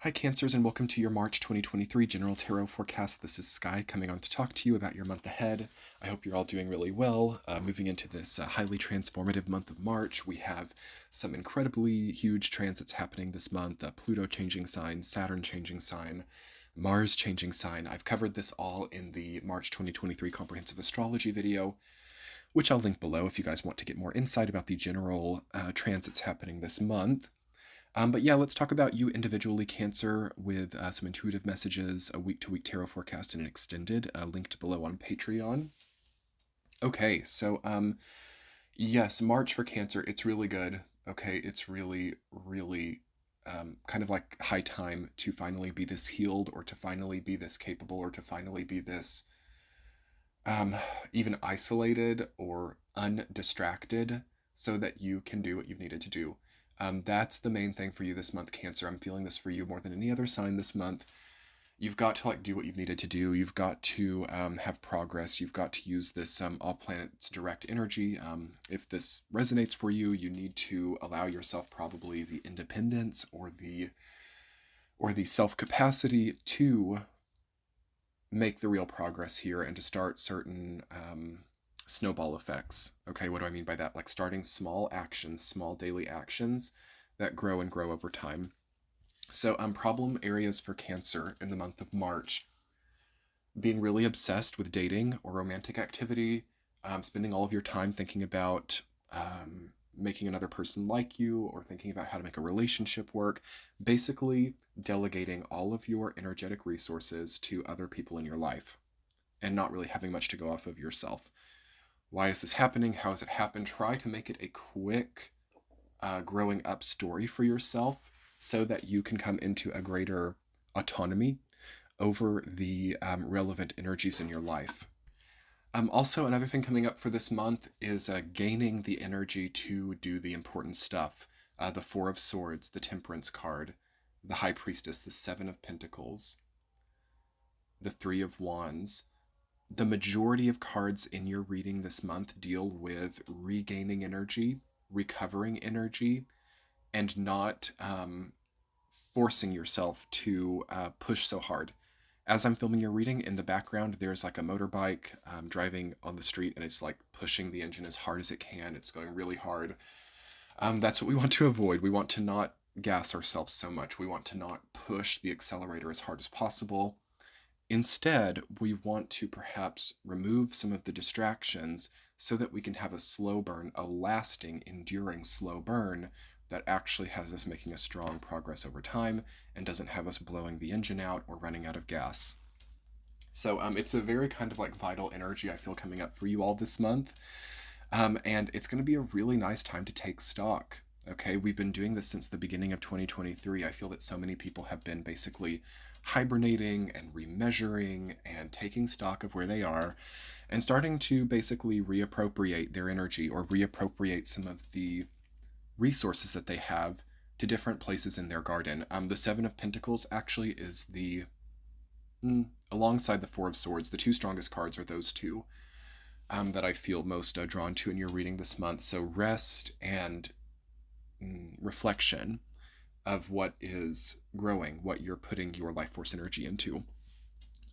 Hi, Cancers, and welcome to your March 2023 General Tarot Forecast. This is Sky coming on to talk to you about your month ahead. I hope you're all doing really well. Moving into this highly transformative month of March, we have some incredibly huge transits happening this month. Pluto changing sign, Saturn changing sign, Mars changing sign. I've covered this all in the March 2023 Comprehensive Astrology video, which I'll link below if you guys want to get more insight about the general transits happening this month. But yeah, let's talk about you individually, Cancer, with some intuitive messages, a week-to-week tarot forecast, and an extended, linked below on Patreon. Okay, so yes, March for Cancer, it's really good. Okay, it's really, really kind of like high time to finally be this healed, or to finally be this capable, or to finally be this um, even isolated or undistracted, so that you can do what you've needed to do. That's the main thing for you this month, Cancer. I'm feeling this for you more than any other sign this month. You've got to do what you've needed to do. You've got to have progress. You've got to use this all planets direct energy. If this resonates for you, you need to allow yourself probably the independence or the self capacity to make the real progress here and to start certain snowball effects. Okay, what do I mean by that? Like starting small actions, small daily actions that grow and grow over time. So, problem areas for Cancer in the month of March: being really obsessed with dating or romantic activity, spending all of your time thinking about making another person like you, or thinking about how to make a relationship work. Basically, delegating all of your energetic resources to other people in your life and not really having much to go off of yourself. Why is this happening? How has it happened? Try to make it a quick growing up story for yourself so that you can come into a greater autonomy over the relevant energies in your life. Also, another thing coming up for this month is gaining the energy to do the important stuff. The Four of Swords, the Temperance card, the High Priestess, the Seven of Pentacles, the Three of Wands. The majority of cards in your reading this month deal with regaining energy, recovering energy, and not forcing yourself to push so hard. As I'm filming your reading, in the background, there's like a motorbike driving on the street, and it's like pushing the engine as hard as it can. It's going really hard. That's what we want to avoid. We want to not gas ourselves so much. We want to not push the accelerator as hard as possible. Instead, we want to perhaps remove some of the distractions so that we can have a slow burn, a lasting, enduring slow burn that actually has us making a strong progress over time and doesn't have us blowing the engine out or running out of gas. So it's a very kind of like vital energy I feel coming up for you all this month. And it's going to be a really nice time to take stock. Okay, we've been doing this since the beginning of 2023. I feel that so many people have been basically hibernating and remeasuring and taking stock of where they are and starting to basically reappropriate their energy or reappropriate some of the resources that they have to different places in their garden. The Seven of Pentacles actually is alongside the Four of Swords, the two strongest cards are those two that I feel most drawn to in your reading this month. So rest and reflection of what is growing, what you're putting your life force energy into.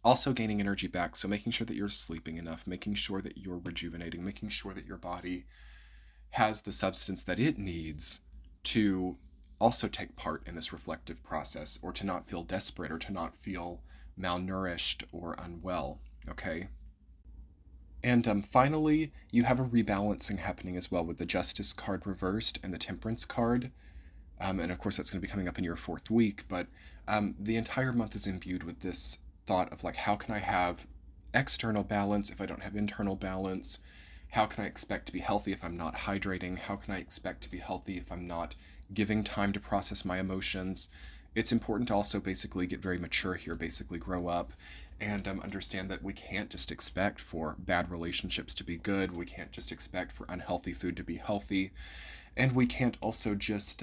Also gaining energy back, so making sure that you're sleeping enough, making sure that you're rejuvenating, making sure that your body has the substance that it needs to also take part in this reflective process, or to not feel desperate, or to not feel malnourished or unwell, okay? And finally, you have a rebalancing happening as well with the Justice card reversed and the Temperance card. And of course, that's going to be coming up in your fourth week, but the entire month is imbued with this thought of like, how can I have external balance if I don't have internal balance? How can I expect to be healthy if I'm not hydrating? How can I expect to be healthy if I'm not giving time to process my emotions? It's important to also basically get very mature here, basically grow up, and understand that we can't just expect for bad relationships to be good. We can't just expect for unhealthy food to be healthy. And we can't also just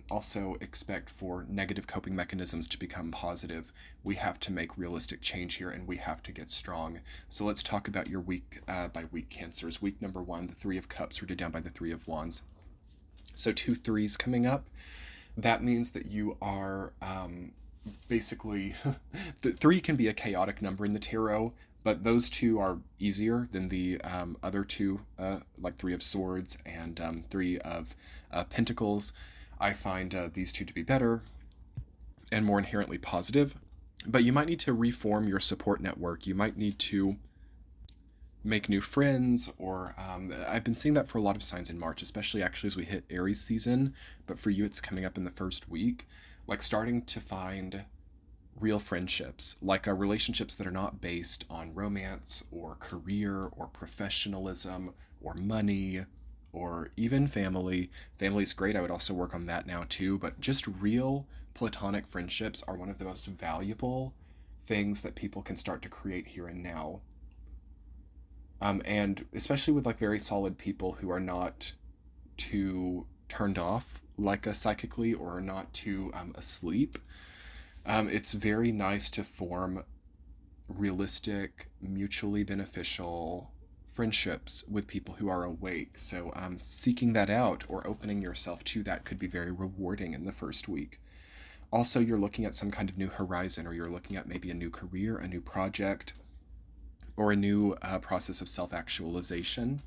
also expect for negative coping mechanisms to become positive. We have to make realistic change here, and we have to get strong. So let's talk about your week by week Cancers. Week number 1, the Three of Cups rooted down by the Three of Wands. So 2 threes coming up. That means that you are basically, the three can be a chaotic number in the tarot, but those two are easier than the other two, like Three of Swords and Three of Pentacles. I find these two to be better and more inherently positive. But you might need to reform your support network. You might need to make new friends, or I've been seeing that for a lot of signs in March, especially actually as we hit Aries season. But for you, it's coming up in the first week. Like starting to find real friendships, like relationships that are not based on romance or career or professionalism or money or even family. Family's great. I would also work on that now too. But just real platonic friendships are one of the most valuable things that people can start to create here and now. And especially with like very solid people who are not too turned off, like psychically, or not too asleep. It's very nice to form realistic, mutually beneficial friendships with people who are awake. So, seeking that out or opening yourself to that could be very rewarding in the first week. Also, you're looking at some kind of new horizon, or you're looking at maybe a new career, a new project, or a new process of self actualization.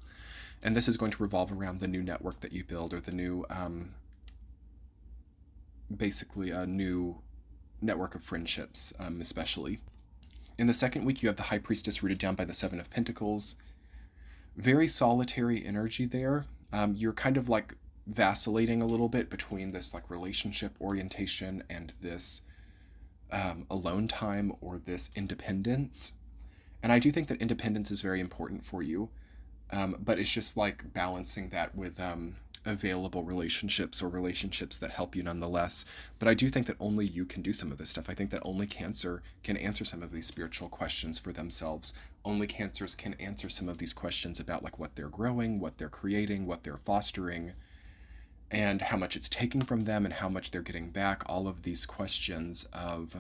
And this is going to revolve around the new network that you build, or the new, basically, a new network of friendships, especially. In the second week, you have the High Priestess rooted down by the Seven of Pentacles. Very solitary energy there. You're kind of like vacillating a little bit between this like relationship orientation and this alone time, or this independence. And I do think that independence is very important for you, but it's just like balancing that with available relationships, or relationships that help you nonetheless. But I do think that only you can do some of this stuff. I think that only Cancer can answer some of these spiritual questions for themselves. Only Cancers can answer some of these questions about like what they're growing, what they're creating, what they're fostering, and how much it's taking from them and how much they're getting back. All of these questions of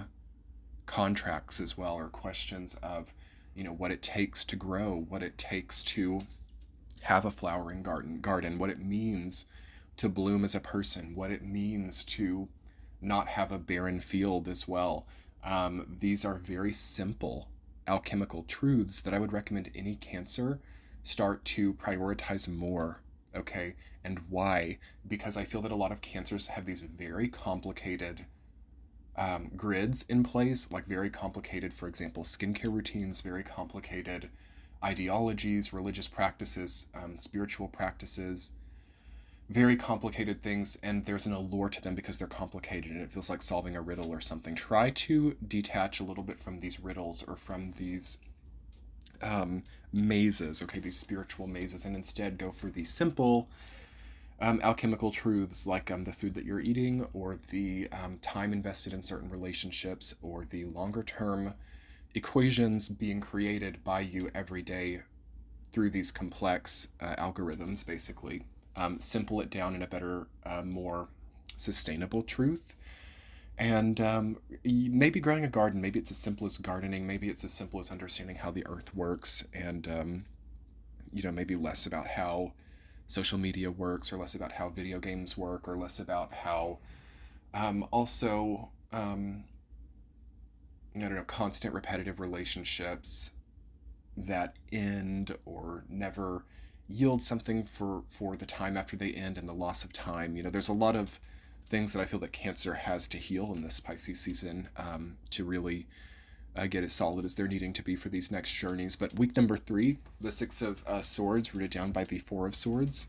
contracts as well, or questions of, what it takes to grow, what it takes to have a flowering garden, what it means to bloom as a person, what it means to not have a barren field as well. These are very simple alchemical truths that I would recommend any Cancer start to prioritize more. Okay, and why? Because I feel that a lot of Cancers have these very complicated grids in place, like very complicated, for example, skincare routines, very complicated ideologies, religious practices, spiritual practices, very complicated things, and there's an allure to them because they're complicated and it feels like solving a riddle or something. Try to detach a little bit from these riddles, or from these mazes, okay, these spiritual mazes, and instead go for these simple alchemical truths, like the food that you're eating, or the time invested in certain relationships, or the longer term equations being created by you every day through these complex algorithms, basically. Simple it down in a better, more sustainable truth. And maybe growing a garden, maybe it's as simple as gardening, maybe it's as simple as understanding how the earth works, and maybe less about how social media works, or less about how video games work, or less about how also I don't know, constant repetitive relationships that end or never yield something for the time after they end, and the loss of time. There's a lot of things that I feel that Cancer has to heal in this Pisces season, to really get as solid as they're needing to be for these next journeys. But week number 3, the Six of Swords rooted down by the Four of Swords.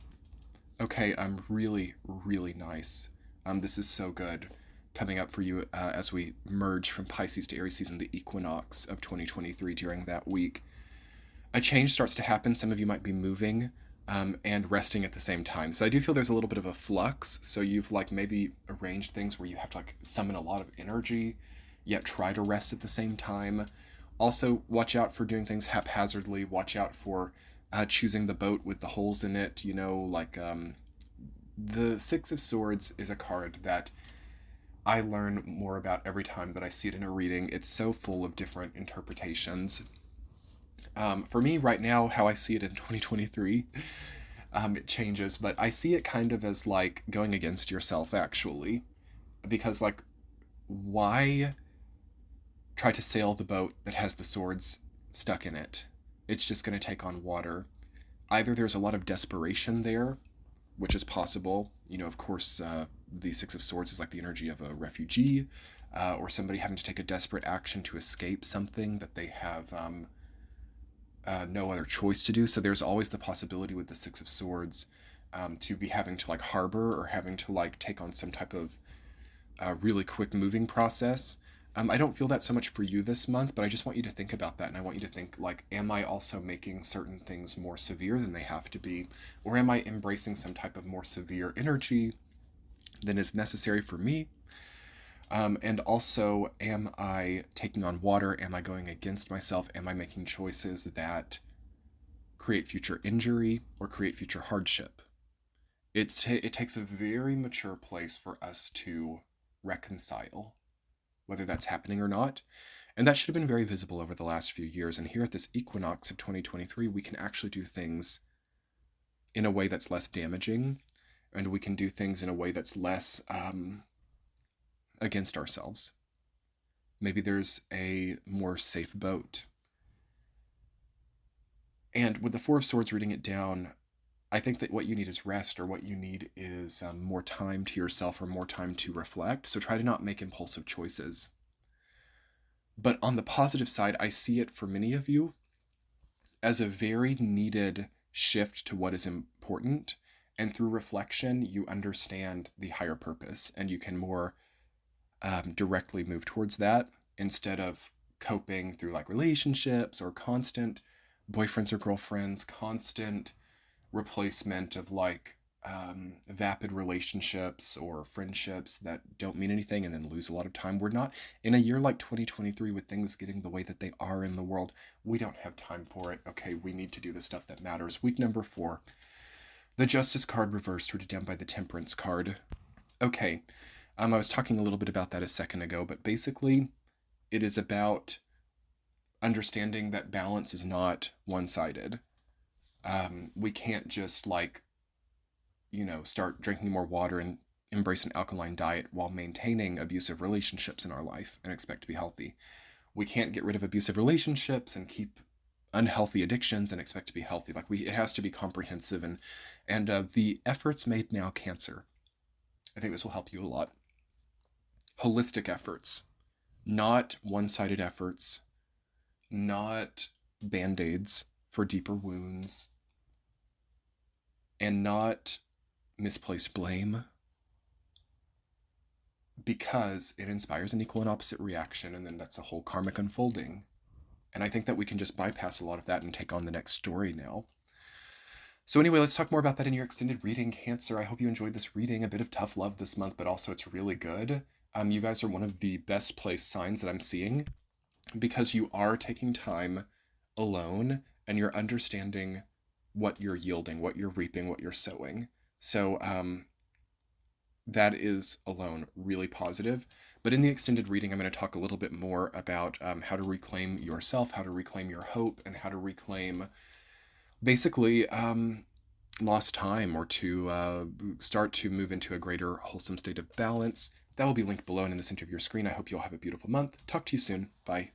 Okay, really, really nice. This is so good coming up for you as we merge from Pisces to Aries season, the equinox of 2023 during that week. A change starts to happen. Some of you might be moving and resting at the same time. So I do feel there's a little bit of a flux. So you've like maybe arranged things where you have to like summon a lot of energy, yet try to rest at the same time. Also, watch out for doing things haphazardly. Watch out for choosing the boat with the holes in it. The Six of Swords is a card that I learn more about every time that I see it in a reading. It's so full of different interpretations. For me right now, how I see it in 2023, it changes, but I see it kind of as like going against yourself, actually, because like why try to sail the boat that has the swords stuck in it? It's just going to take on water. Either there's a lot of desperation there, which is possible. You know, of course, the Six of Swords is like the energy of a refugee, or somebody having to take a desperate action to escape something that they have no other choice to do. So there's always the possibility with the Six of Swords to be having to like harbor or having to like take on some type of really quick moving process. I don't feel that so much for you this month, but I just want you to think about that. And I want you to think, like, am I also making certain things more severe than they have to be? Or am I embracing some type of more severe energy than is necessary for me? And also, am I taking on water? Am I going against myself? Am I making choices that create future injury or create future hardship? It takes a very mature place for us to reconcile whether that's happening or not. And that should have been very visible over the last few years. And here at this equinox of 2023, we can actually do things in a way that's less damaging, and we can do things in a way that's less against ourselves. Maybe there's a more safe boat. And with the Four of Swords reading it down, I think that what you need is rest, or what you need is more time to yourself or more time to reflect. So try to not make impulsive choices. But on the positive side, I see it for many of you as a very needed shift to what is important. And through reflection, you understand the higher purpose, and you can more directly move towards that instead of coping through like relationships or constant boyfriends or girlfriends, constant replacement of like vapid relationships or friendships that don't mean anything and then lose a lot of time. We're not in a year like 2023 with things getting the way that they are in the world. We don't have time for it. Okay, we need to do the stuff that matters. Week number 4, the Justice card reversed, rooted down by the Temperance card. Okay, I was talking a little bit about that a second ago, but basically it is about understanding that balance is not one-sided. We can't just like, start drinking more water and embrace an alkaline diet while maintaining abusive relationships in our life and expect to be healthy. We can't get rid of abusive relationships and keep unhealthy addictions and expect to be healthy. Like it has to be comprehensive, and the efforts made now, Cancer. I think this will help you a lot. Holistic efforts, not one-sided efforts, not band-aids for deeper wounds, and not misplaced blame, because it inspires an equal and opposite reaction, and then that's a whole karmic unfolding. And I think that we can just bypass a lot of that and take on the next story now. So anyway, let's talk more about that in your extended reading, Cancer. I hope you enjoyed this reading. A bit of tough love this month, but also it's really good. You guys are one of the best placed signs that I'm seeing, because you are taking time alone and you're understanding what you're yielding, what you're reaping, what you're sowing. So that is alone really positive. But in the extended reading, I'm going to talk a little bit more about how to reclaim yourself, how to reclaim your hope, and how to reclaim basically lost time, or to start to move into a greater wholesome state of balance. That will be linked below and in the center of your screen. I hope you'll have a beautiful month. Talk to you soon. Bye.